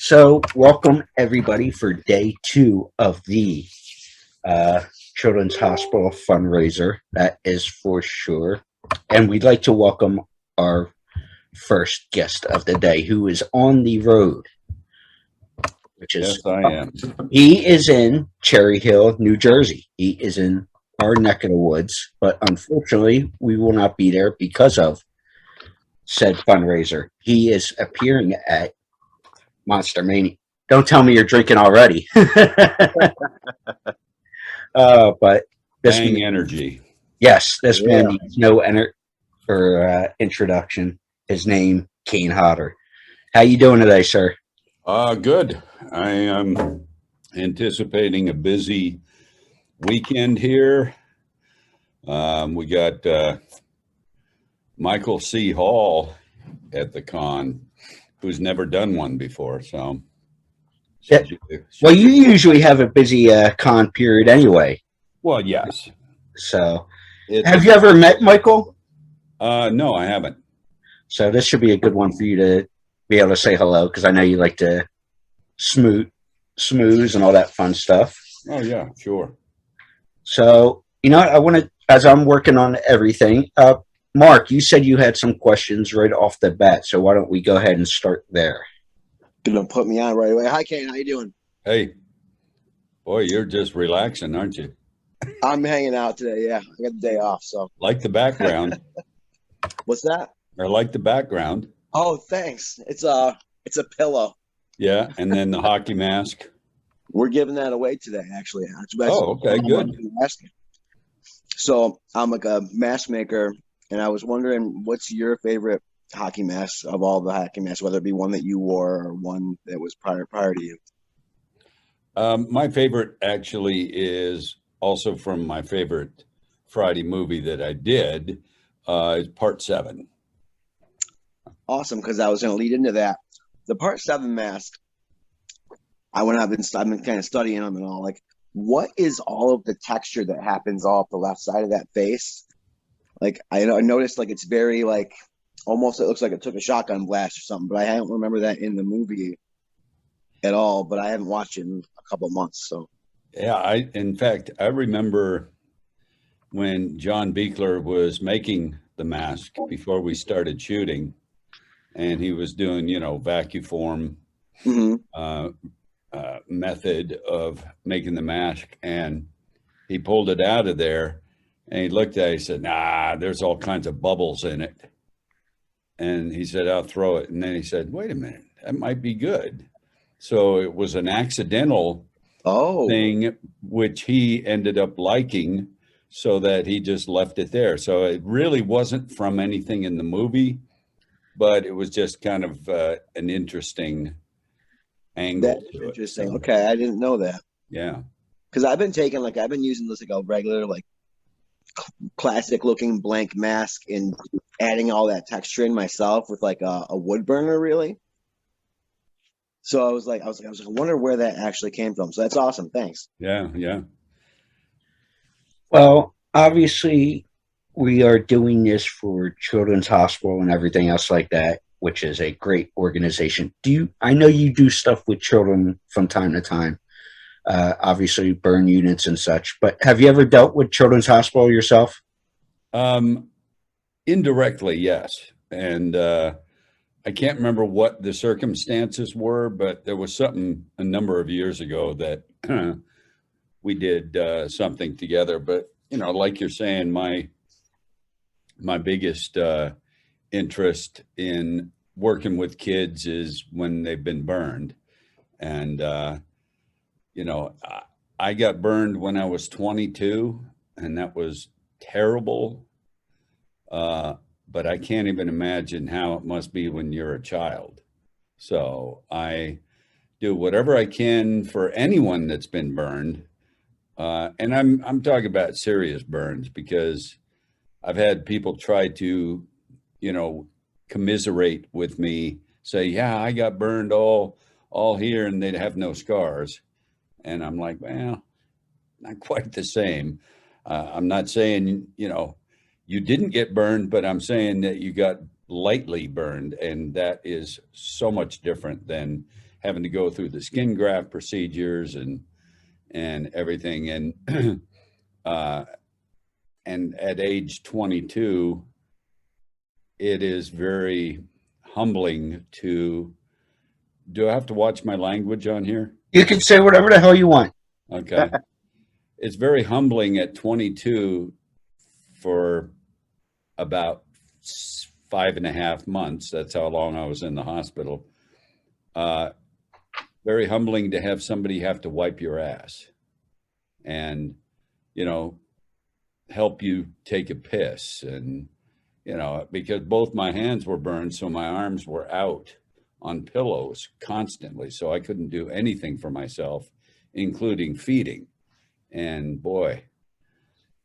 So, welcome everybody for day two of the uh, Children's Hospital fundraiser. That is for sure. And we'd like to welcome our first guest of the day who is on the road, which is Yes, I am. he is in Cherry Hill, New Jersey. He is in our neck of the woods, but unfortunately, we will not be there because of said fundraiser. He is appearing at Monster Mania. Don't tell me you're drinking already. But this Bang man, energy. yes, this Yeah. man needs no introduction. His name, Kane Hodder. How you doing today, sir? Good. I am anticipating a busy weekend here. We got Michael C. Hall at the con, who's never done one before. So, Yeah. Well, you usually have a busy con period anyway. Well, yes. So, have you ever met Michael? No, I haven't. So this should be a good one for you to be able to say hello because I know you like to smooze and all that fun stuff. Oh, yeah, sure. So, I want to, as I'm working on everything, Mark, you said you had some questions right off the bat, so why don't we go ahead and start there? Gonna put me on right away. Hi, Kane. How you doing? Hey, boy, you're just relaxing, aren't you? I'm hanging out today. Yeah, I got the day off. So, Like the background. what's that? I like the background. Oh, thanks. It's a pillow. Yeah, and then the hockey mask. We're giving that away today. Actually, Oh, okay, good. So I'm like a mask maker, and I was wondering, what's your favorite hockey mask of all the hockey masks? Whether it be one that you wore or one that was prior to you. My favorite actually is also from my favorite Friday movie that I did, is Part 7. Awesome, because I was going to lead into that. The Part 7 mask. I've been kind of studying them and all. Like, what is all of the texture that happens off the left side of that face? Like, I noticed, like, it's very like almost, it looks like it took a shotgun blast or something. But I don't remember that in the movie at all. But I haven't watched it in a couple of months. So Yeah, in fact, I remember when John Beekler was making the mask before we started shooting, and he was doing, vacuform method of making the mask, and he pulled it out of there, and he looked at it, he said, "Nah, there's all kinds of bubbles in it." And he said, "I'll throw it." And then he said, "Wait a minute, that might be good." So it was an accidental thing, which he ended up liking, so that he just left it there. So it really wasn't from anything in the movie, but it was just kind of an interesting angle. That's interesting. So, okay, I didn't know that. Yeah, because I've been using this like a regular, like classic looking blank mask and adding all that texture in myself with like a wood burner, really. So I was like, I wonder where that actually came from. So that's awesome. Thanks. Yeah. Well, obviously, we are doing this for Children's Hospital and everything else like that, which is a great organization. I know you do stuff with children from time to time, obviously burn units and such, but have you ever dealt with Children's Hospital yourself? Indirectly, yes. And I can't remember what the circumstances were, but there was something a number of years ago that we did something together. But, like you're saying, my biggest interest in working with kids is when they've been burned. And, I got burned when I was 22, and that was terrible. But I can't even imagine how it must be when you're a child. So I do whatever I can for anyone that's been burned. And I'm talking about serious burns, because I've had people try to, commiserate with me, say, "Yeah, I got burned all here," and they'd have no scars. And I'm like, well, not quite the same. I'm not saying, you didn't get burned, but I'm saying that you got lightly burned, and that is so much different than having to go through the skin graft procedures and everything. And and at age 22, it is very humbling to. Do I have to watch my language on here? You can say whatever the hell you want. Okay. It's very humbling at 22 for about 5.5 months. That's how long I was in the hospital. Very humbling to have somebody have to wipe your ass and, help you take a piss. And, because both my hands were burned, so my arms were out on pillows constantly. So I couldn't do anything for myself, including feeding. And boy,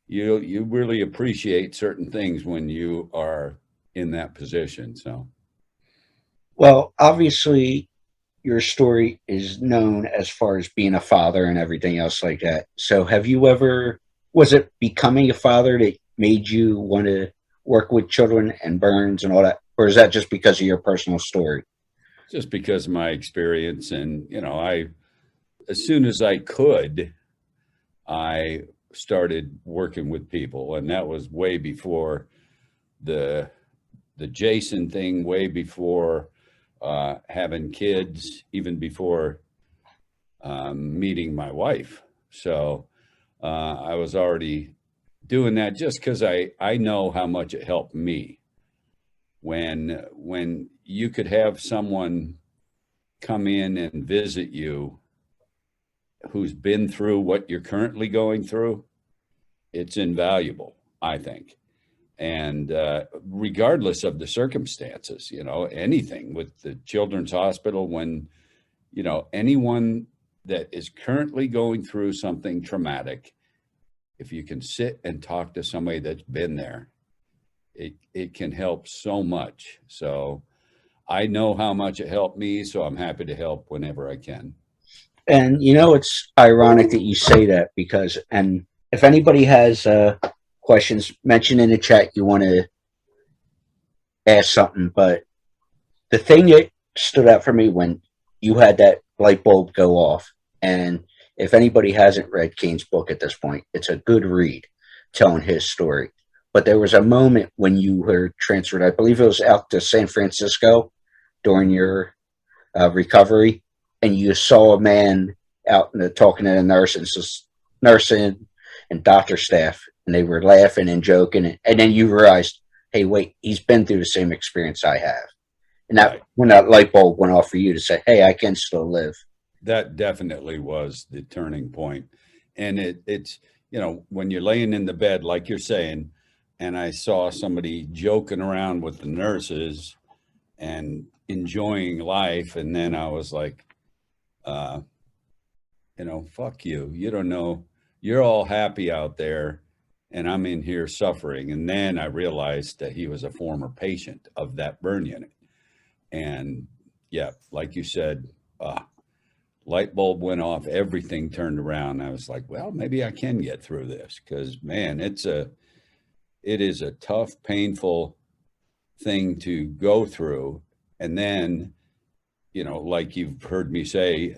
you really appreciate certain things when you are in that position. So, Well, obviously, your story is known as far as being a father and everything else like that. So, was it becoming a father that made you want to work with children and burns and all that? Or is that just because of your personal story? just because of my experience, and as soon as I could, I started working with people, and that was way before the Jason thing, way before having kids, even before meeting my wife. So I was already doing that just because I know how much it helped me. When you could have someone come in and visit you who's been through what you're currently going through, it's invaluable, I think. And regardless of the circumstances, anything with the Children's Hospital, when, anyone that is currently going through something traumatic, if you can sit and talk to somebody that's been there, it can help so much. So I know how much it helped me, so I'm happy to help whenever I can. And it's ironic that you say that and if anybody has questions, mention in the chat you want to ask something. But the thing that stood out for me when you had that light bulb go off, and if anybody hasn't read Kane's book at this point, it's a good read telling his story. But there was a moment when you were transferred, I believe it was out to San Francisco during your recovery, and you saw a man out talking to the nursing and doctor staff, and they were laughing and joking, and then you realized, hey, wait, he's been through the same experience I have. And that when that light bulb went off for you to say, hey, I can still live. That definitely was the turning point. And it's, when you're laying in the bed, like you're saying, and I saw somebody joking around with the nurses and enjoying life. And then I was like, fuck you. You don't know. You're all happy out there, and I'm in here suffering. And then I realized that he was a former patient of that burn unit. And yeah, like you said, light bulb went off, everything turned around. I was like, well, maybe I can get through this, because man, it is a tough, painful thing to go through. And then, like you've heard me say,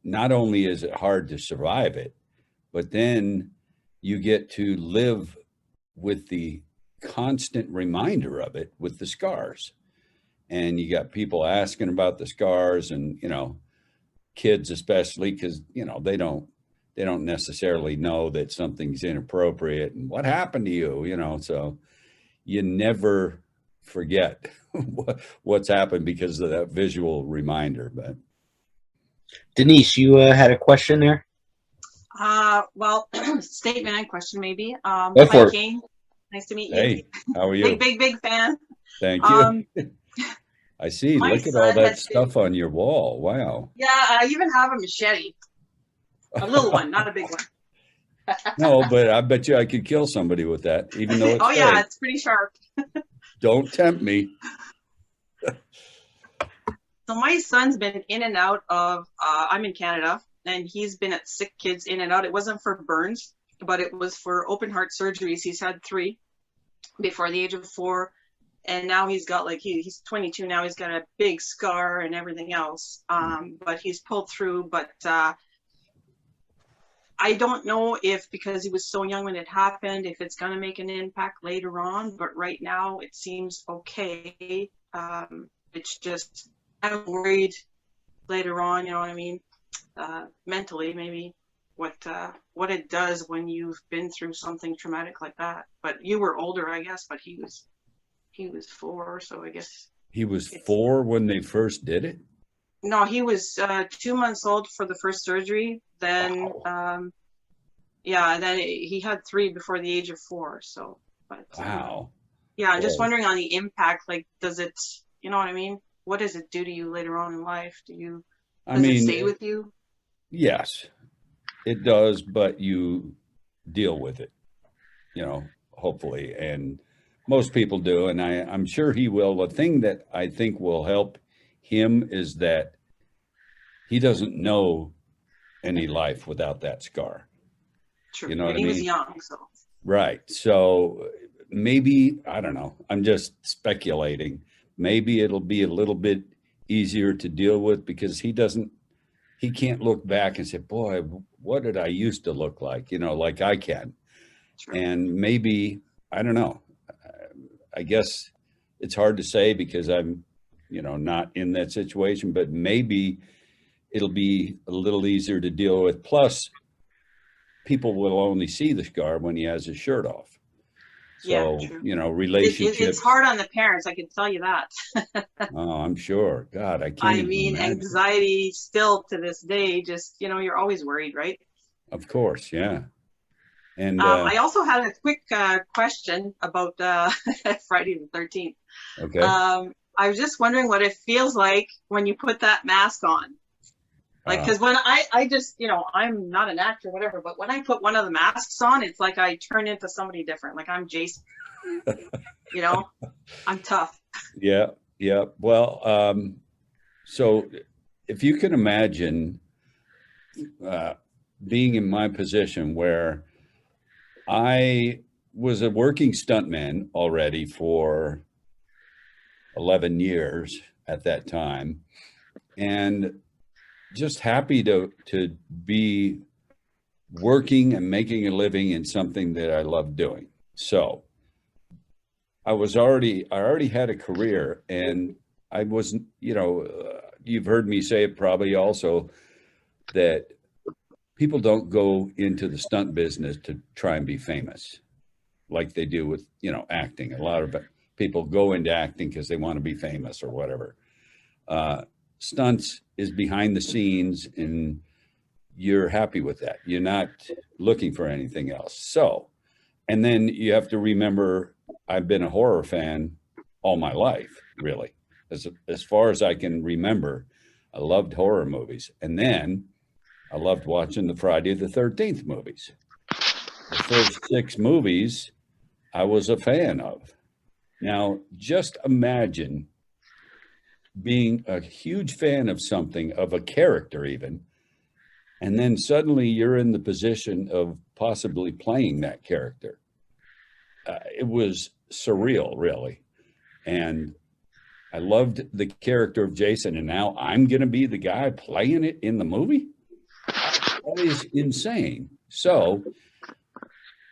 not only is it hard to survive it, but then you get to live with the constant reminder of it with the scars. And you got people asking about the scars, and, kids especially, because, they don't necessarily know that something's inappropriate and what happened to you, so you never forget what's happened because of that visual reminder. But Denise, you had a question there? Well, statement and question maybe. Go for Hi, it. Kane. Nice to meet you. hey, how are you? Big fan. Thank you. I see. My Look at all son that has stuff on your wall. Wow. Yeah, I even have a machete. A little one, not a big one. No, but I bet you I could kill somebody with that, even though it's Oh yeah, fake. it's pretty sharp. Don't tempt me. So my son's been in and out of, I'm in Canada, and he's been at sick kids in and out. It wasn't for burns, but it was for open heart surgeries. He's had 3 before the age of 4. and now he's got like he's 22 now. He's got a big scar and everything else. But he's pulled through. But I don't know if because he was so young when it happened, if it's going to make an impact later on. But right now it seems okay. It's just I'm worried later on. You know what I mean? Mentally, maybe what it does when you've been through something traumatic like that. But you were older, I guess. But he was 4, so I guess He was 4 when they first did it? no, he was 2 months old for the first surgery. Then Wow. yeah, and then he had 3 before the age of 4. So, but Wow. yeah, I'm just Boy. wondering on the impact. Like, does it? You know what I mean? What does it do to you later on in life? I Does it mean, stay with you? yes, it does, but you deal with it, hopefully. And most people do, and I'm sure he will. The thing that I think will help him is that he doesn't know any life without that scar. True. You know what And I he was mean? young, so Right. So maybe, I don't know, I'm just speculating. Maybe it'll be a little bit easier to deal with because he can't look back and say, boy, what did I used to look like, like I can. true. And maybe, I don't know. I guess it's hard to say because I'm, not in that situation, but maybe it'll be a little easier to deal with. Plus, people will only see the scar when he has his shirt off. Yeah, So, true. It's relationships. hard on the parents, I can tell you that. Oh, I'm sure. God, I can't I even mean, imagine. anxiety still to this day, just, you're always worried, right? Of course, yeah. And I also had a quick question about Friday the 13th. okay. I was just wondering what it feels like when you put that mask on. Like, because when I just, I'm not an actor, whatever, but when I put one of the masks on, it's like I turn into somebody different. Like I'm Jason, I'm tough. Yeah, yeah. Well, so if you can imagine being in my position where I was a working stuntman already for 11 years at that time, and just happy to be working and making a living in something that I love doing. So I already had a career, and I wasn't, you've heard me say it probably also that people don't go into the stunt business to try and be famous like they do with, acting. A lot of people go into acting because they want to be famous or whatever. Stunts is behind the scenes, and you're happy with that. You're not looking for anything else. So, and then you have to remember, I've been a horror fan all my life, really. As far as I can remember, I loved horror movies. And then I loved watching the Friday the 13th movies. The first 6 movies I was a fan of. Now, just imagine being a huge fan of something, of a character even, and then suddenly you're in the position of possibly playing that character. It was surreal, really. And I loved the character of Jason, and now I'm going to be the guy playing it in the movie? That is insane. So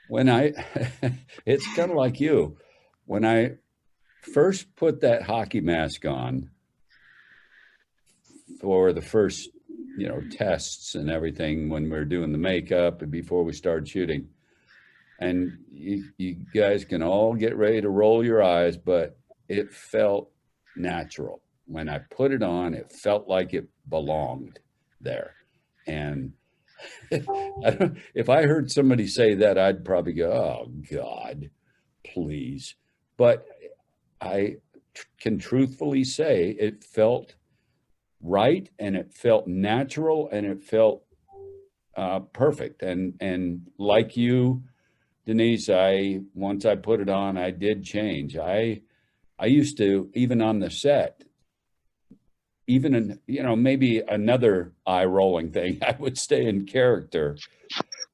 when it's kind of like you, when I first put that hockey mask on for the first, tests and everything when we were doing the makeup and before we started shooting, and you guys can all get ready to roll your eyes, but it felt natural. When I put it on, it felt like it belonged there. And if I heard somebody say that, I'd probably go, oh, God, please. But I can truthfully say it felt right, and it felt natural, and it felt perfect. And like you, Denise, once I put it on, I did change. I used to, even on the set, even in, maybe another eye rolling thing, I would stay in character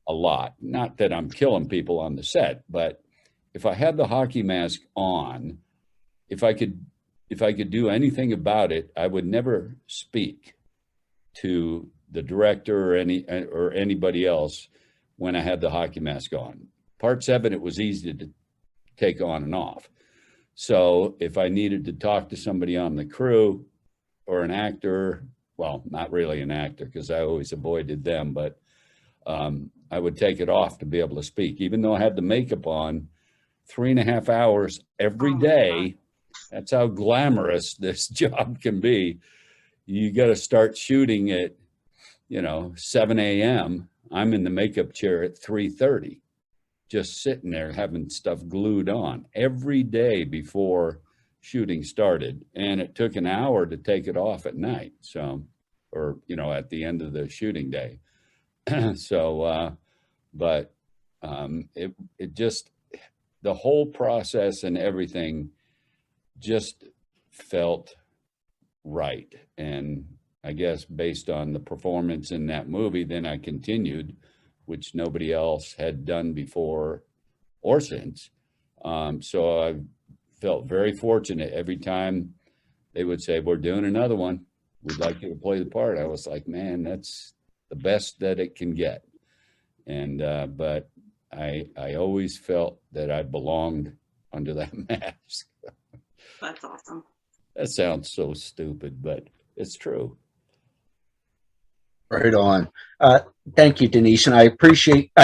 a lot. Not that I'm killing people on the set, but if I had the hockey mask on, if I could do anything about it, I would never speak to the director or anybody else when I had the hockey mask on. Part 7, it was easy to take on and off. So if I needed to talk to somebody on the crew or an actor, well, not really an actor because I always avoided them, but I would take it off to be able to speak, even though I had the makeup on 3.5 hours every day. That's how glamorous this job can be. You got to start shooting at, 7 a.m. I'm in the makeup chair at 3:30, just sitting there having stuff glued on every day before shooting started. And it took an hour to take it off at night. So, or, at the end of the shooting day. So, but it just, the whole process and everything just felt right. And I guess based on the performance in that movie, then I continued, which nobody else had done before or since. So I felt very fortunate every time they would say, we're doing another one. We'd like you to play the part. I was like, man, that's the best that it can get. And, but I always felt that I belonged under that mask. That's awesome. That sounds so stupid, but it's true. Right on. Thank you, Denise. And I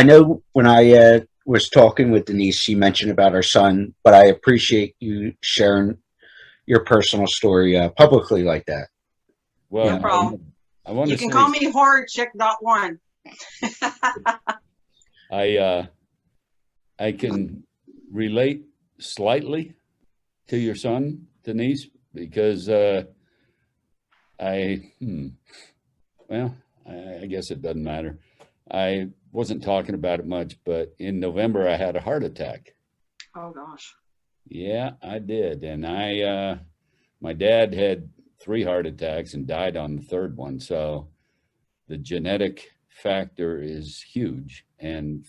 know when I was talking with Denise, she mentioned about her son, but I appreciate you sharing your personal story publicly like that. Well, No problem. I want You to can say, call me horror chick.1. I can relate slightly to your son, Denise, because I guess it doesn't matter. I wasn't talking about it much, but in November I had a heart attack. Oh gosh. Yeah, I did. And my dad had 3 heart attacks and died on the 3rd one. So the genetic factor is huge. And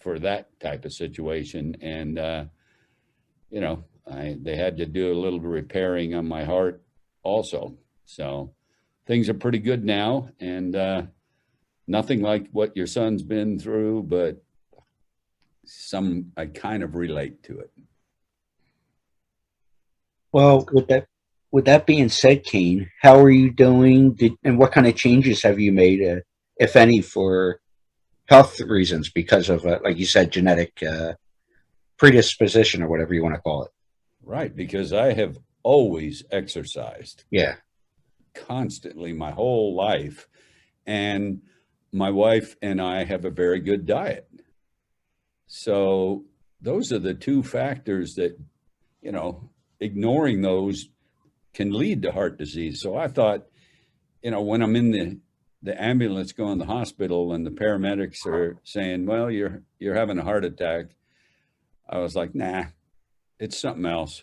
for that type of situation, and they had to do a little repairing on my heart also. So things are pretty good now, and nothing like what your son's been through, but I kind of relate to it. Well, with that being said, Kane, how are you doing? And what kind of changes have you made, if any, for health reasons because of, like you said, genetic predisposition or whatever you want to call it? Right, because I have always exercised. Yeah. Constantly my whole life. And my wife and I have a very good diet. So those are the 2 factors that, ignoring those can lead to heart disease. So I thought, when I'm in the ambulance going to the hospital and the paramedics are saying, well, you're having a heart attack, I was like, nah, it's something else.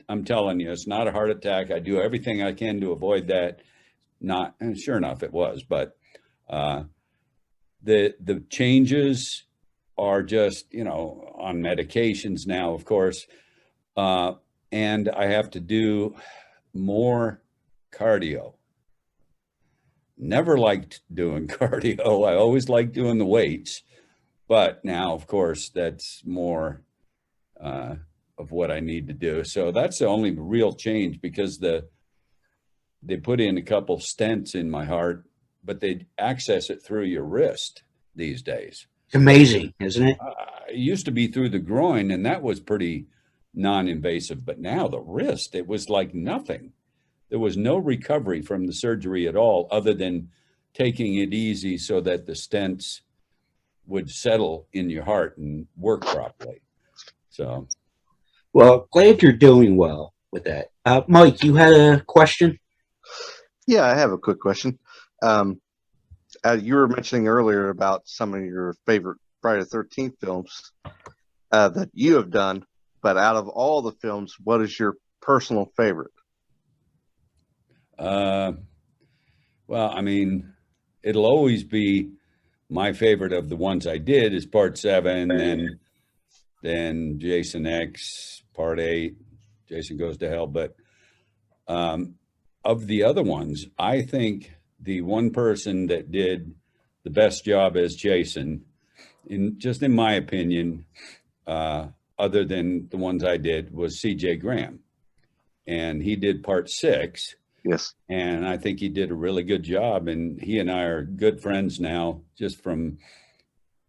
I'm telling you, it's not a heart attack. I do everything I can to avoid that. And sure enough, it was. But the changes are just, on medications now, of course. And I have to do more cardio. Never liked doing cardio. I always liked doing the weights. But now, of course, that's more of what I need to do. So that's the only real change, because they put in a couple stents in my heart, but they access it through your wrist these days. It's amazing, isn't it? It used to be through the groin, and that was pretty non-invasive, but now the wrist, it was like nothing. There was no recovery from the surgery at all, other than taking it easy so that the stents would settle in your heart and work properly. So, well, glad you're doing well with that. Mike, you had a question? Yeah, I have a quick question. You were mentioning earlier about some of your favorite Friday the 13th films that you have done, but out of all the films, what is your personal favorite? Well, I mean, it'll always be my favorite of the ones I did is Part 7, and then Jason X, Part 8, Jason Goes to Hell. But of the other ones, I think the one person that did the best job as Jason, in my opinion, other than the ones I did, was C.J. Graham. And he did part 6. Yes. And I think he did a really good job. And he and I are good friends now, just from,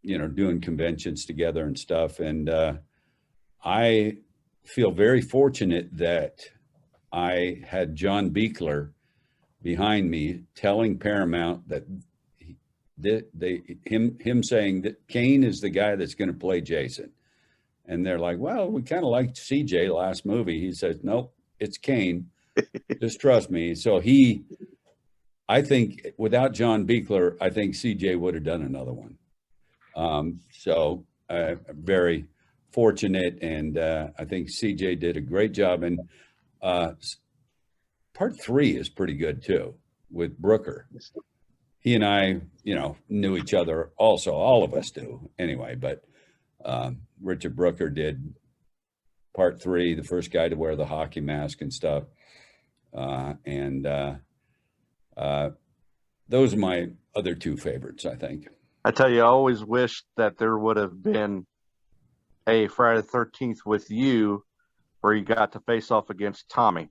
doing conventions together and stuff. And I feel very fortunate that I had John Buechler behind me telling Paramount that him saying that Kane is the guy that's going to play Jason. And they're like, well, we kind of liked CJ last movie. He says, nope, it's Kane. Just trust me. So I think without John Buechler, I think CJ would have done another one. So very fortunate. And I think CJ did a great job. And part 3 is pretty good too, with Brooker. He and I, knew each other also. All of us do anyway, but Richard Brooker did part 3, the first guy to wear the hockey mask and stuff. Those are my other 2 favorites, I think. I tell you, I always wished that there would have been a Friday the 13th with you where you got to face off against Tommy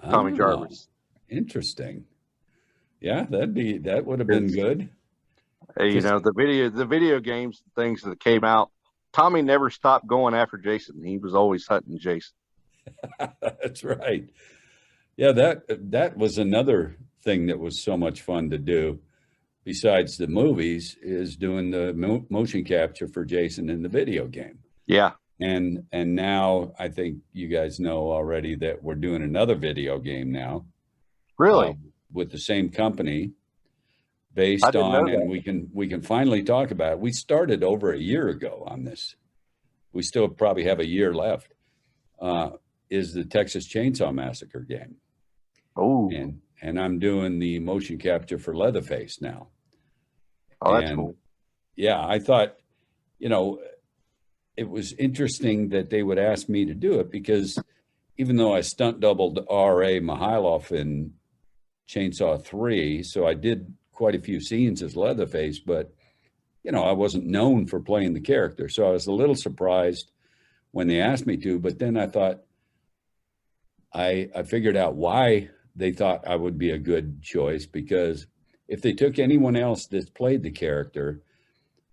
Jarvis. Interesting. Yeah, that would have been good. The video games things that came out, Tommy never stopped going after Jason. He was always hunting Jason. That's right. Yeah, that was another thing that was so much fun to do, besides the movies, is doing the motion capture for Jason in the video game. Yeah. And now I think you guys know already that we're doing another video game now. Really? With the same company, based on, and we can finally talk about it. We started over a year ago on this. We still probably have a year left. Is the Texas Chainsaw Massacre game. Oh. And I'm doing the motion capture for Leatherface now. Oh, that's cool. Yeah, I thought, it was interesting that they would ask me to do it, because even though I stunt doubled R.A. Mihailoff in Chainsaw 3, so I did quite a few scenes as Leatherface, but, I wasn't known for playing the character. So I was a little surprised when they asked me to, but then I thought, I figured out why they thought I would be a good choice, because if they took anyone else that played the character,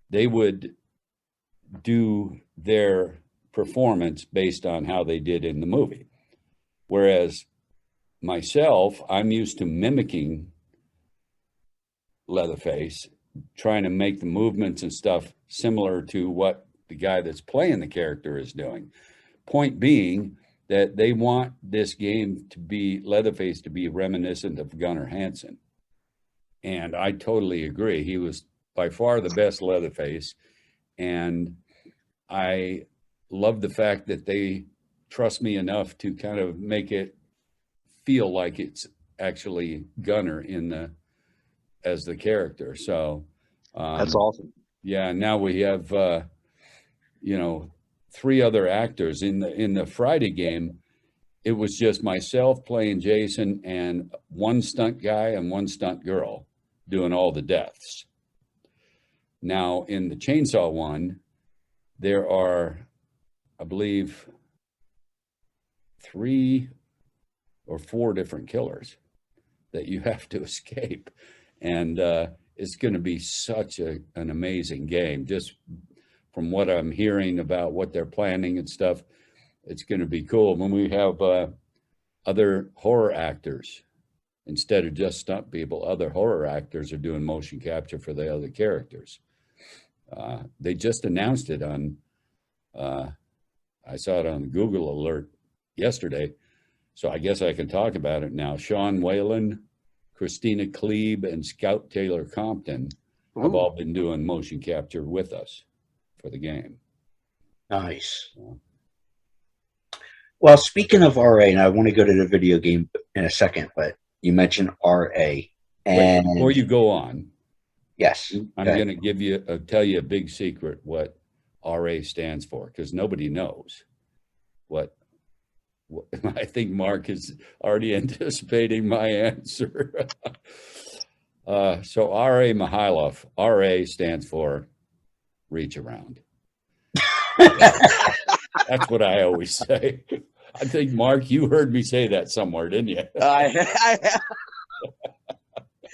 they would do their performance based on how they did in the movie. Whereas myself, I'm used to mimicking Leatherface, trying to make the movements and stuff similar to what the guy that's playing the character is doing. Point being that they want this game to be, Leatherface to be reminiscent of Gunnar Hansen. And I totally agree. He was by far the best Leatherface. And I love the fact that they trust me enough to kind of make it feel like it's actually Gunnar as the character. So that's awesome. Yeah. Now we have, 3 other actors in the Friday game. It was just myself playing Jason and 1 stunt guy and 1 stunt girl doing all the deaths. Now in the Chainsaw one, there are, I believe, 3 or 4 different killers that you have to escape. And it's going to be such an amazing game. Just from what I'm hearing about what they're planning and stuff, it's going to be cool. When we have other horror actors, instead of just stunt people, other horror actors are doing motion capture for the other characters. They just announced it on, I saw it on the Google alert yesterday, so I guess I can talk about it now. Sean Whalen, Christina Klebe, and Scout Taylor Compton have all been doing motion capture with us for the game. Nice. Well, speaking of RA, and I want to go to the video game in a second, but you mentioned RA. And wait, before you go on, yes, I'm going to tell you a big secret what RA stands for, because nobody knows what I think Mark is already anticipating my answer. So R.A. Mihailov, R.A. stands for reach around. That's what I always say. I think, Mark, you heard me say that somewhere, didn't you?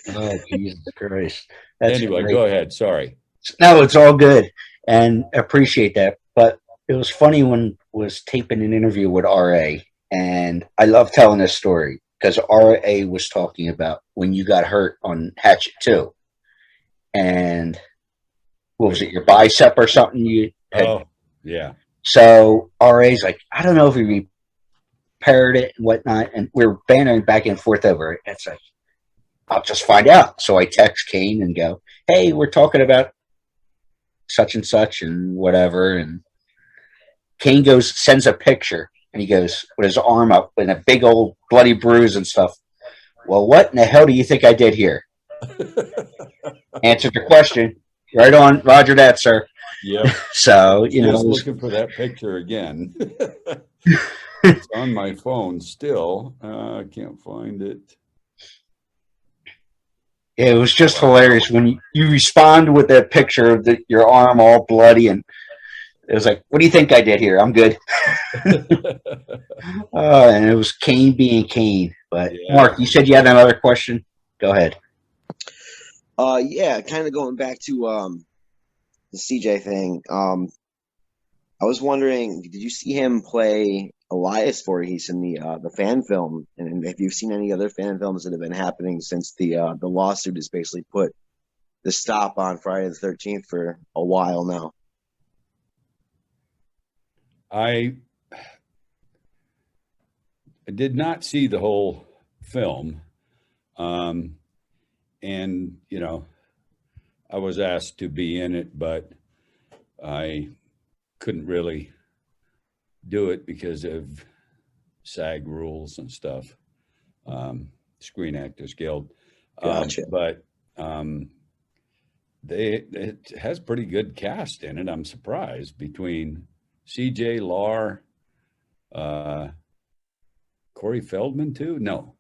Oh, Jesus Christ. That's Anyway, great. go ahead. Sorry. No, it's all good, and appreciate that. But it was funny when was taping an interview with RA, and I love telling this story because RA was talking about when you got hurt on Hatchet 2, and what was it, your bicep or something? You had, Oh, yeah. so RA's like, I don't know if he repaired it and whatnot, and we were bantering back and forth over it. It's like, I'll just find out. So I text Kane and go, hey, we're talking about such and whatever. And Kane sends a picture, and he goes with his arm up with a big old bloody bruise and stuff. Well, what in the hell do you think I did here? Answered the question. Right on. Roger that, sir. Yeah. So, you know. Just looking for that picture again. It's on my phone still. I can't find it. It was just hilarious when you respond with that picture of your arm all bloody, and it was like, what do you think I did here? I'm good. And it was Kane being Kane. But yeah. Mark, you said you had another question. Go ahead. Yeah, kind of going back to the CJ thing. I was wondering, did you see him play Elias Voorhees in the fan film? And if you've seen any other fan films that have been happening since the lawsuit has basically put the stop on Friday the 13th for a while now? I did not see the whole film. And, you know, I was asked to be in it, but I couldn't really do it because of SAG rules and stuff, Screen Actors Guild. Gotcha. But it has pretty good cast in it. I'm surprised between CJ, Lar, Corey Feldman too. No,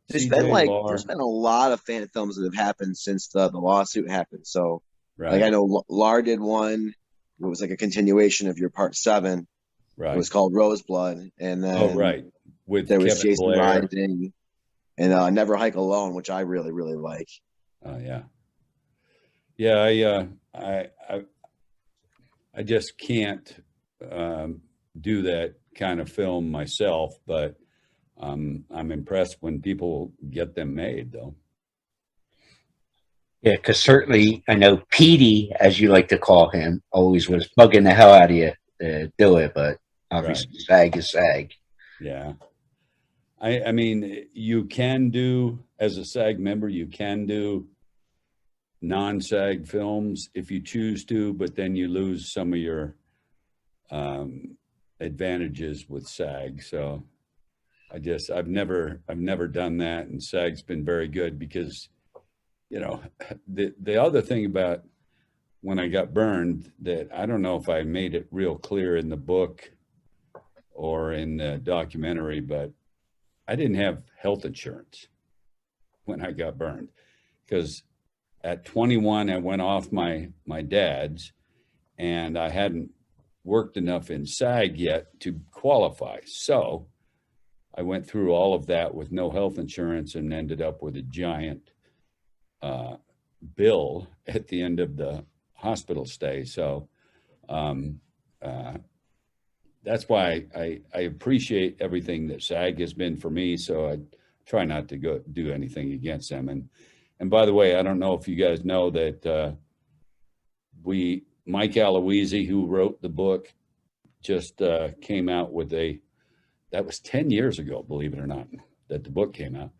there's been a lot of fan films that have happened since the lawsuit happened. So, right. Like I know Lar did one. It was like a continuation of your part 7. Right. It was called Roseblood, and then with there was Kevin Jason Blair. Rising and Never Hike Alone, which I really really like. Oh yeah. I just can't do that kind of film myself, but I'm impressed when people get them made, though. Yeah, because certainly I know Petey, as you like to call him, always was bugging the hell out of you to do it, but obviously SAG is SAG. Yeah. I mean, you can do, as a SAG member, you can do non-SAG films if you choose to, but then you lose some of your advantages with SAG. So I've never done that, and SAG's been very good because, you know, the other thing about when I got burned that I don't know if I made it real clear in the book or in the documentary, but I didn't have health insurance when I got burned, because at 21 I went off my dad's, and I hadn't worked enough in SAG yet to qualify. So I went through all of that with no health insurance and ended up with a giant bill at the end of the hospital stay. So that's why I appreciate everything that SAG has been for me. So I try not to go do anything against them. And by the way, I don't know if you guys know that Mike Aloisi, who wrote the book, just came out with that was 10 years ago, believe it or not, that the book came out.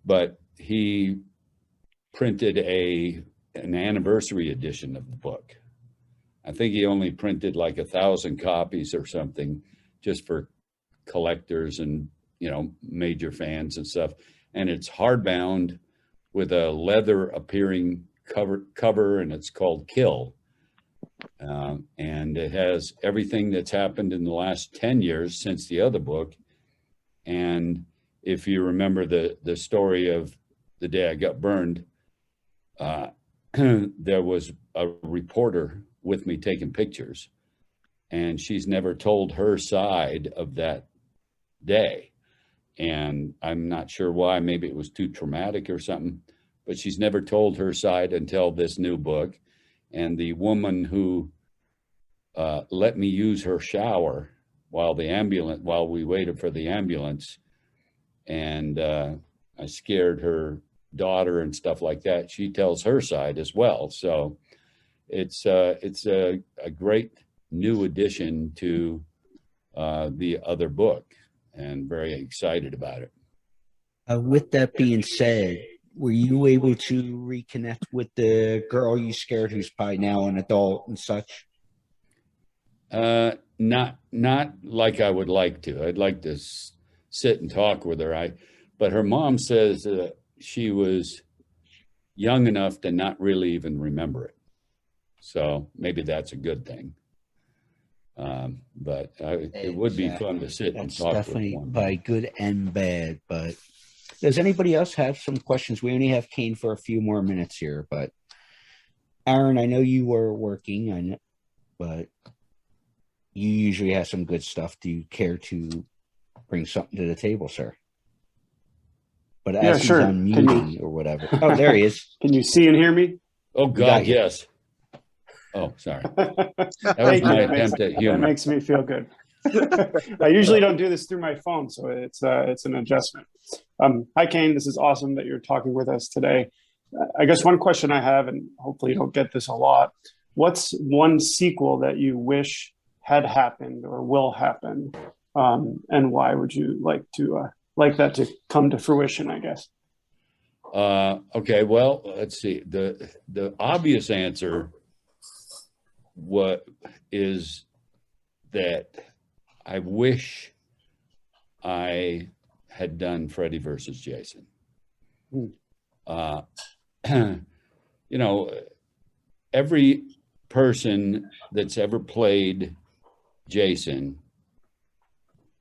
But he printed an anniversary edition of the book. I think he only printed like 1,000 copies or something, just for collectors and, you know, major fans and stuff. And it's hardbound with a leather appearing cover, and it's called Kill. And it has everything that's happened in the last 10 years since the other book And if you remember the story of the day I got burned, there was a reporter with me taking pictures, and she's never told her side of that day. And I'm not sure why. Maybe it was too traumatic or something, but she's never told her side until this new book. And the woman who let me use her shower while we waited for the ambulance, and I scared her daughter and stuff like that, she tells her side as well. So it's a great new addition to the other book, and very excited about it. With that being said, were you able to reconnect with the girl you scared, who's probably now an adult and such? Not like I would like to. I'd like to sit and talk with her. But her mom says she was young enough to not really even remember it. So maybe that's a good thing. But it would be fun to sit and talk with one. That's definitely by good and bad. But does anybody else have some questions? We only have Kane for a few more minutes here, but Aaron, I know you were working, but you usually have some good stuff. Do you care to bring something to the table, sir? But as he's sure. on mute or whatever. Oh, there he is. Can you see and hear me? Oh, God, yes. Oh, sorry. That was my attempt at humor. That makes me feel good. I usually don't do this through my phone, so it's an adjustment. Hi, Kane. This is awesome that you're talking with us today. I guess one question I have, and hopefully you don't get this a lot, what's one sequel that you wish had happened or will happen, and why would you like that to come to fruition, I guess? Okay, well, let's see. The obvious answer is that I wish I had done Freddy versus Jason. You know, every person that's ever played Jason,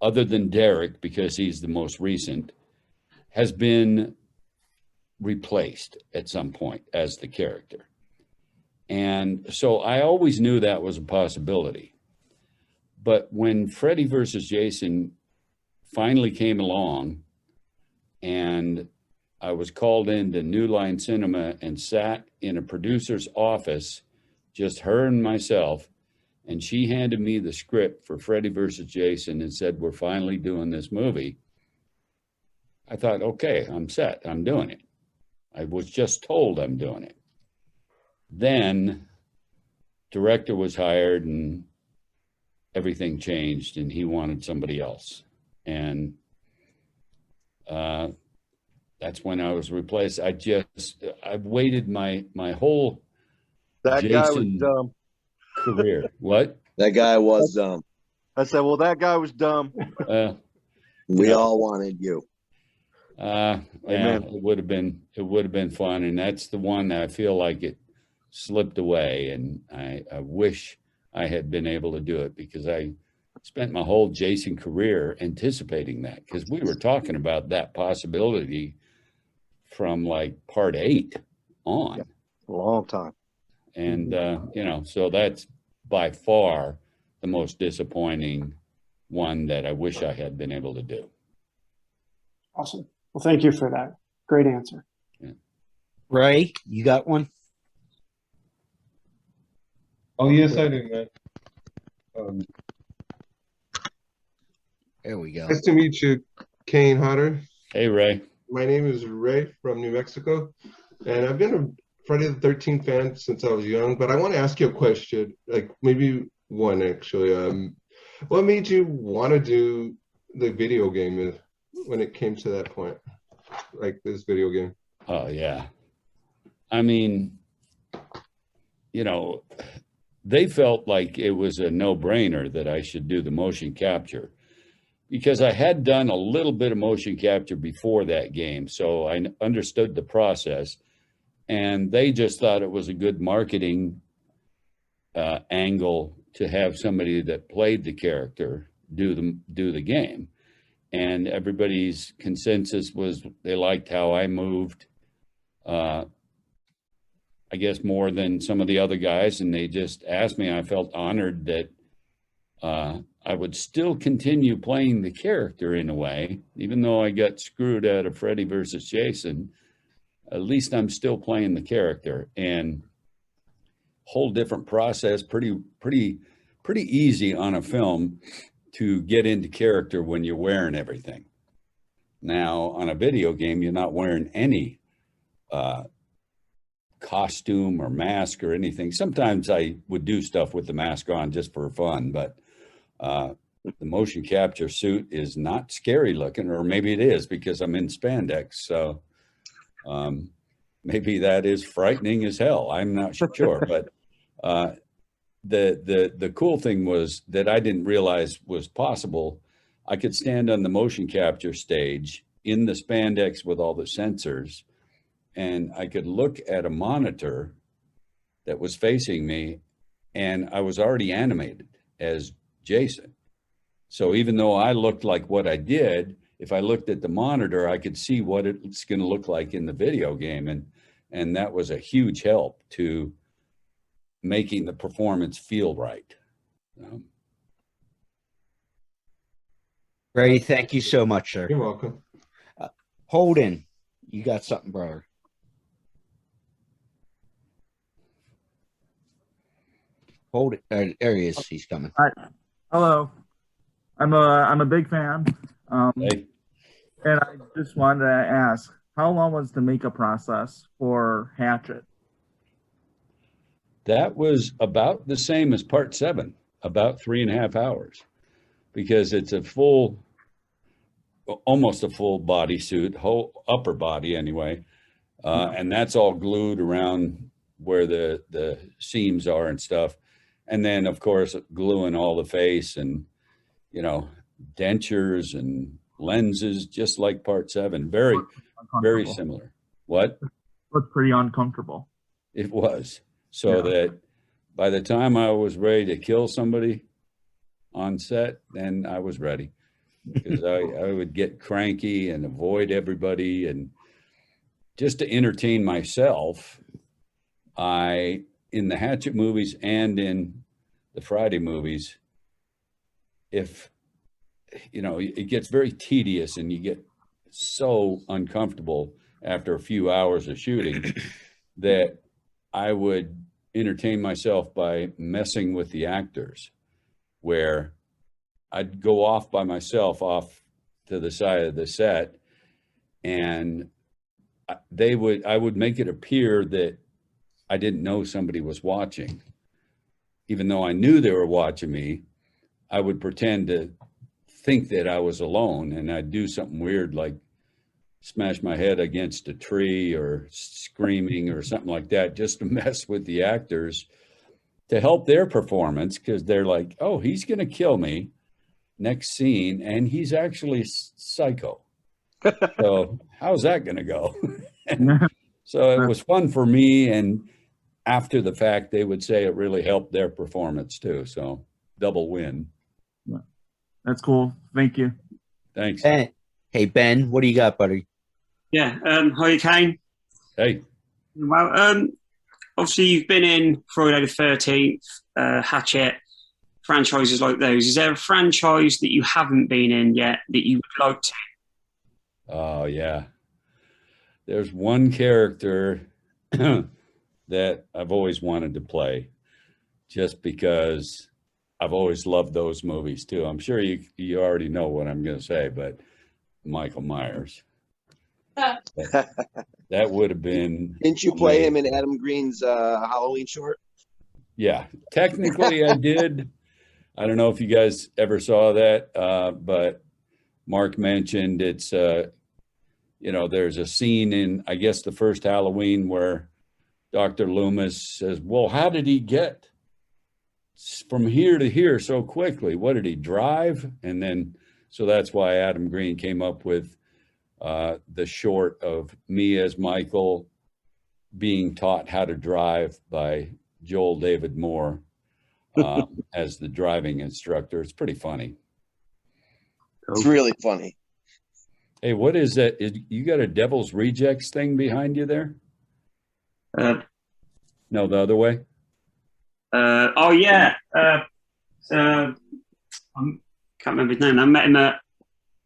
other than Derek, because he's the most recent, has been replaced at some point as the character. And so I always knew that was a possibility. But when Freddy versus Jason finally came along, and I was called into New Line Cinema and sat in a producer's office, just her and myself, and she handed me the script for Freddy versus Jason and said, "We're finally doing this movie." I thought, okay, I'm set. I'm doing it. I was just told I'm doing it. Then director was hired and everything changed, and he wanted somebody else. And that's when I was replaced. I've waited my whole That Jason guy was dumb. career. What? That guy was dumb. I said, well, that guy was dumb. We all wanted you. Yeah, it would have been fun, and that's the one that I feel like it slipped away, and I wish I had been able to do it, because I spent my whole Jason career anticipating that, because we were talking about that possibility from like part 8 on. Yeah, a long time. And so that's by far the most disappointing one that I wish I had been able to do. Awesome. Well, thank you for that. Great answer. Yeah. Ray, you got one? Oh, yes, I do, man. There we go. Nice to meet you, Kane Hodder. Hey, Ray. My name is Ray from New Mexico, and I've been a Friday the 13th fan since I was young, but I want to ask you a question, like maybe one actually. What made you want to do the video game when it came to that point, like this video game? Oh, yeah. I mean, they felt like it was a no-brainer that I should do the motion capture, because I had done a little bit of motion capture before that game, so I understood the process, and they just thought it was a good marketing angle to have somebody that played the character do the game. and everybody's consensus was they liked how I moved, I guess more than some of the other guys, and they just asked me. I felt honored that I would still continue playing the character in a way, even though I got screwed out of Freddy versus Jason. At least I'm still playing the character, and whole different process. Pretty easy on a film to get into character when you're wearing everything. Now on a video game, you're not wearing any costume or mask or anything. Sometimes I would do stuff with the mask on just for fun, but the motion capture suit is not scary looking, or maybe it is because I'm in spandex. So maybe that is frightening as hell. I'm not sure, but the cool thing was that I didn't realize was possible. I could stand on the motion capture stage in the spandex with all the sensors, and I could look at a monitor that was facing me, and I was already animated as Jason. So even though I looked like what I did, if I looked at the monitor, I could see what it's going to look like in the video game. And that was a huge help to making the performance feel right. Ray, thank you so much, sir. You're welcome. Holden, you got something, brother. Hold it. There he is. He's coming. Hi. Hello. I'm a big fan. Hey. And I just wanted to ask, how long was the makeup process for Hatchet? That was about the same as part 7, about 3.5 hours, because it's a full, almost a full bodysuit, whole upper body anyway. And that's all glued around where the seams are and stuff. And then of course, gluing all the face and, you know, dentures and lenses, just like part 7. Very, very similar. What? It was pretty uncomfortable. It was. So that by the time I was ready to kill somebody on set, then I was ready, because I would get cranky and avoid everybody. And just to entertain myself, in the Hatchet movies and in the Friday movies, if, you know, it gets very tedious and you get so uncomfortable after a few hours of shooting that I would entertain myself by messing with the actors, where I'd go off by myself off to the side of the set, and I would make it appear that I didn't know somebody was watching. Even though I knew they were watching me, I would pretend to think that I was alone, and I'd do something weird like smash my head against a tree or screaming or something like that, just to mess with the actors to help their performance, because they're like, oh, he's going to kill me next scene, and he's actually psycho. So how's that going to go? So it was fun for me, and after the fact, they would say it really helped their performance too. So double win. That's cool. Thank you. Thanks. Hey, Ben, what do you got, buddy? Yeah. Hi, Kane. Hey. Well, obviously you've been in Friday the 13th, Hatchet, franchises like those. Is there a franchise that you haven't been in yet that you would like to? Oh, yeah. There's one character that I've always wanted to play, just because I've always loved those movies too. I'm sure you already know what I'm going to say, but Michael Myers. That would have been. Didn't you play him in Adam Green's Halloween short? Yeah, technically I did. I don't know if you guys ever saw that, but Mark mentioned it's, you know, there's a scene in, I guess, the first Halloween where Dr. Loomis says, well, how did he get from here to here so quickly? What did he drive? And then, so that's why Adam Green came up with the short of me as Michael being taught how to drive by Joel David Moore as the driving instructor. It's pretty funny. It's really funny. Hey, what is that? You got a Devil's Rejects thing behind you there? Uh, No, the other way. oh yeah. I can't remember his name. I met him at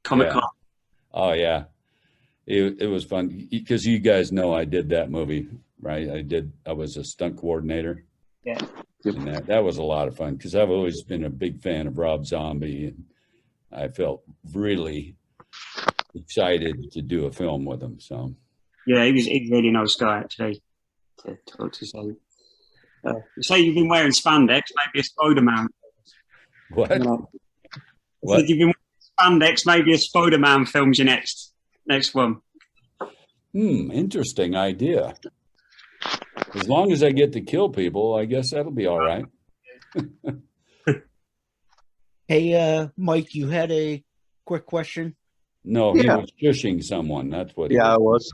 Comic Con. Oh yeah, it was fun because you guys know I did that movie, right? I was a stunt coordinator. Yeah. And that was a lot of fun because I've always been a big fan of Rob Zombie, and I felt really excited to do a film with him. So Yeah, he's a really nice guy actually to talk to. So, you say you've been wearing spandex, maybe a Spider-Man. what? What? Said you've been wearing spandex, maybe a Spider-Man film's your next one. Interesting idea. As long as I get to kill people, I guess that'll be all right. Hey, Mike, you had a quick question? No, he was shushing someone. That's what. Yeah, I was.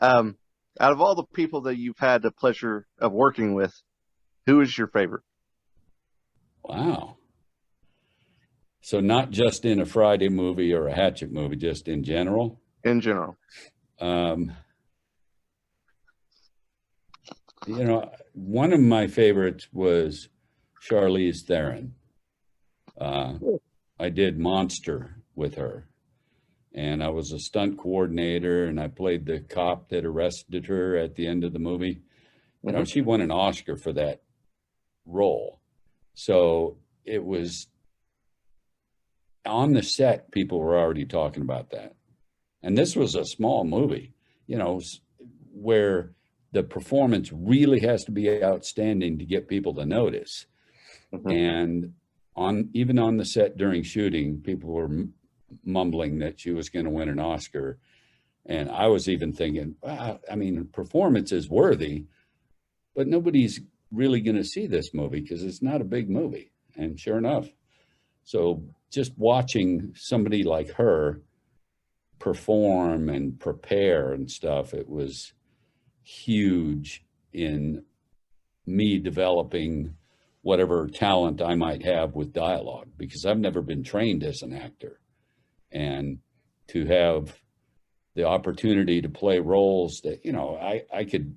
Out of all the people that you've had the pleasure of working with, who is your favorite? Wow. So not just in a Friday movie or a Hatchet movie, just in general? In general. You know, one of my favorites was Charlize Theron. I did Monster with her, and I was a stunt coordinator, and I played the cop that arrested her at the end of the movie. You know, she won an Oscar for that role. So it was on the set, people were already talking about that. And this was a small movie, you know, where the performance really has to be outstanding to get people to notice. And even on the set during shooting, people were mumbling that she was going to win an Oscar. And I was even thinking, wow, I mean, performance is worthy, but nobody's really going to see this movie because it's not a big movie. And sure enough, so just watching somebody like her perform and prepare and stuff, it was huge in me developing whatever talent I might have with dialogue, because I've never been trained as an actor. And to have the opportunity to play roles that, you know, I could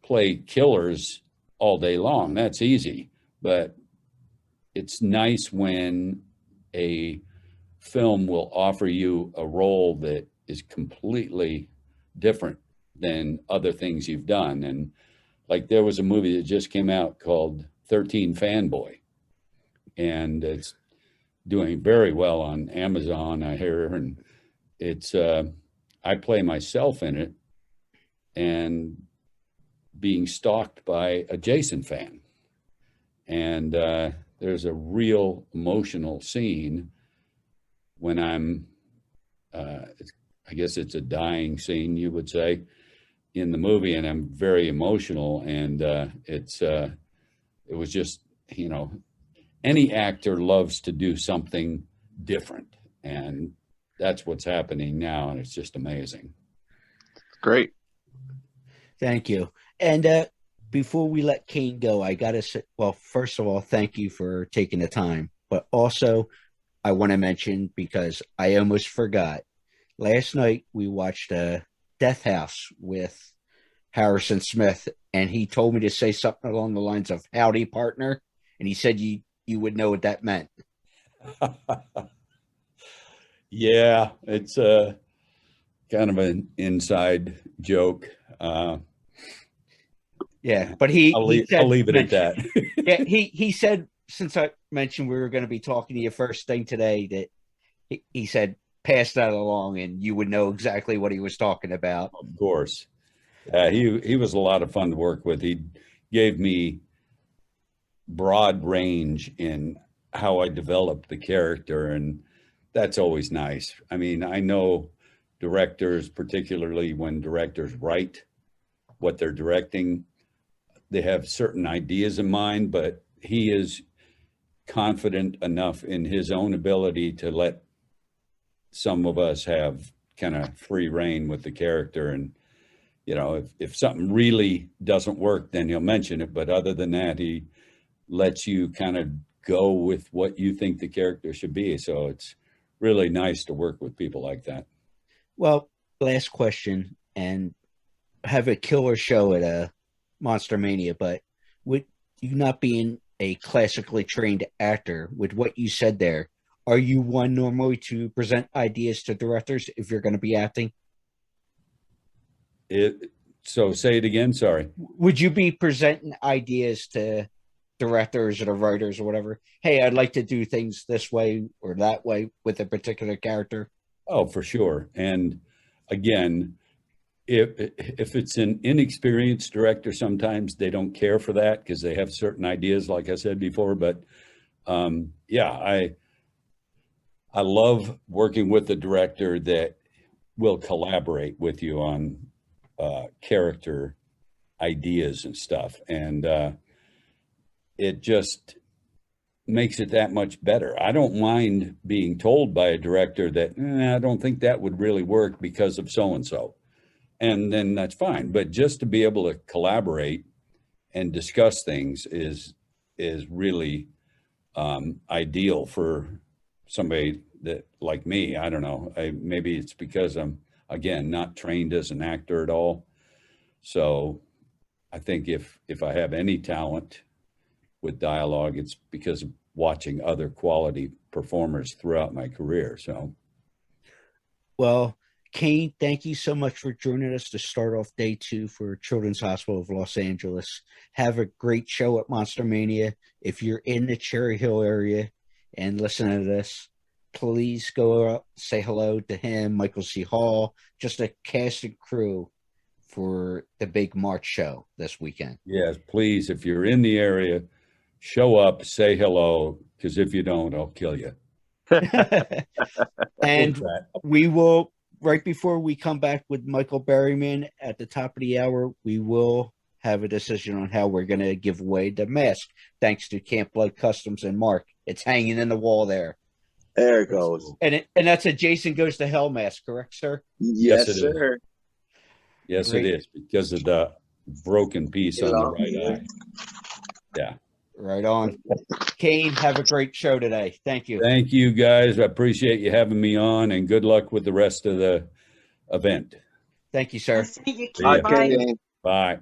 play killers all day long. That's easy. But it's nice when a film will offer you a role that is completely different than other things you've done. And like, there was a movie that just came out called 13 Fanboy, and it's doing very well on Amazon, I hear. And it's I play myself in it and being stalked by a Jason fan. And there's a real emotional scene when I'm, I guess it's a dying scene, you would say, in the movie, and I'm very emotional. And it was just, you know, any actor loves to do something different, and that's what's happening now, and it's just amazing. Great. Thank you. And before we let Kane go, I got to say, well, first of all, thank you for taking the time. But also, I want to mention, because I almost forgot, last night we watched Death House with Harrison Smith, and he told me to say something along the lines of "Howdy, partner," and he said you would know what that meant. Yeah, it's a kind of an inside joke. Yeah, but I'll leave it at that. Yeah, he said, since I mentioned we were going to be talking to you first thing today, that he said pass that along and you would know exactly what he was talking about. Of course. He was a lot of fun to work with. He gave me broad range in how I developed the character, and that's always nice. I mean, I know directors, particularly when directors write what they're directing, they have certain ideas in mind, but he is confident enough in his own ability to let some of us have kind of free reign with the character. And, you know, if something really doesn't work, then he'll mention it. But other than that, he lets you kind of go with what you think the character should be. So it's really nice to work with people like that. Well, last question, and have a killer show at a Monster Mania, but with you not being a classically trained actor, with what you said there, are you one normally to present ideas to directors if you're going to be acting? So say it again. Sorry. Would you be presenting ideas to directors or writers or whatever? Hey, I'd like to do things this way or that way with a particular character. Oh, for sure. And again, if it's an inexperienced director, sometimes they don't care for that because they have certain ideas, like I said before. But yeah, I love working with a director that will collaborate with you on character ideas and stuff. And it just makes it that much better. I don't mind being told by a director that I don't think that would really work because of so-and-so. And then that's fine. But just to be able to collaborate and discuss things is really ideal for somebody that like me. I don't know. Maybe it's because I'm, again, not trained as an actor at all. So I think if I have any talent with dialogue, it's because of watching other quality performers throughout my career. So, well, Kane, thank you so much for joining us to start off day 2 for Children's Hospital of Los Angeles. Have a great show at Monster Mania. If you're in the Cherry Hill area and listening to this, please go up, say hello to him, Michael C. Hall, just a cast and crew for the big March show this weekend. yes, please, if you're in the area, show up, say hello, because if you don't, I'll kill you. And we will, right before we come back with Michael Berryman at the top of the hour, we will have a decision on how we're going to give away the mask, thanks to Camp Blood Customs and Mark. It's hanging in the wall there. There it goes. And that's a Jason Goes to Hell mask, correct, sir? Yes, Yes, it sir. Yes, Great. it is, because of the broken piece on the right eye. Yeah. Right on. Kane, have a great show today. Thank you. Thank you, guys. I appreciate you having me on, and good luck with the rest of the event. Thank you, sir. Nice to meet you, See ya. Kate. Bye. Okay. Bye.